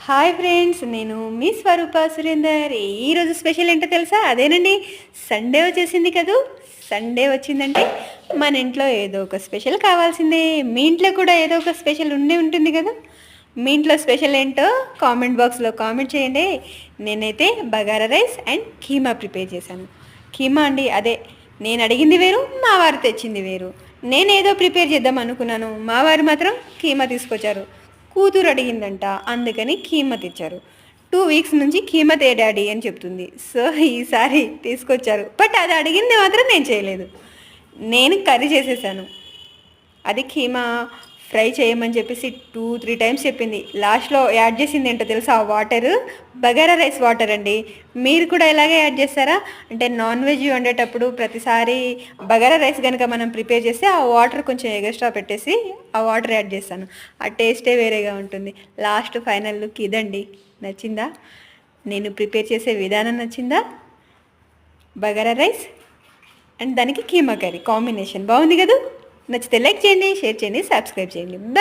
Hi friends, నేను మీ స్వరూప సురేందర్. ఈరోజు special ఏంటో తెలుసా? అదేనండి, సండే వచ్చేసింది కదూ. సండే వచ్చిందంటే మన ఇంట్లో ఏదో ఒక స్పెషల్ కావాల్సిందే. మీ ఇంట్లో కూడా ఏదో ఒక స్పెషల్ ఉండే ఉంటుంది కదా. మీ ఇంట్లో స్పెషల్ ఏంటో కామెంట్ బాక్స్లో కామెంట్ చేయండి. నేనైతే bagara rice and keema prepare చేశాను. కీమా అండి, అదే నేను అడిగింది వేరు, మా వారు తెచ్చింది వేరు. నేనేదో ప్రిపేర్ చేద్దాం అనుకున్నాను, మా వారు మాత్రం కీమా తీసుకొచ్చారు. కూతురు అడిగిందంట, అందుకని కీమా తెచ్చారు. 2 వీక్స్ నుంచి కీమా తే డాడీ అని చెప్తుంది. సో ఈసారి తీసుకొచ్చారు, బట్ అది అడిగింది మాత్రం నేను చేయలేదు. నేను కర్రీ చేసేసాను. అది కీమా ఫ్రై చేయమని చెప్పేసి 2-3 టైమ్స్ చెప్పింది. లాస్ట్లో యాడ్ చేసింది ఏంటో తెలుసా? ఆ వాటర్ బగారా రైస్ వాటర్ అండి. మీరు కూడా ఇలాగే యాడ్ చేస్తారా? అంటే నాన్ వెజ్ వండేటప్పుడు ప్రతిసారి బగారా రైస్ కనుక మనం ప్రిపేర్ చేస్తే ఆ వాటర్ కొంచెం ఎగస్ట్రా పెట్టేసి ఆ వాటర్ యాడ్ చేస్తాను. ఆ టేస్టే వేరేగా ఉంటుంది. లాస్ట్ ఫైనల్ లుక్ ఇదండి. నచ్చిందా? నేను ప్రిపేర్ చేసే విధానం నచ్చిందా? బగారా రైస్ అండ్ దానికి కీమా కర్రీ కాంబినేషన్ బాగుంది కదా. నచ్చితే లైక్ చేయండి, షేర్ చేయండి, సబ్స్క్రైబ్ చేయండి.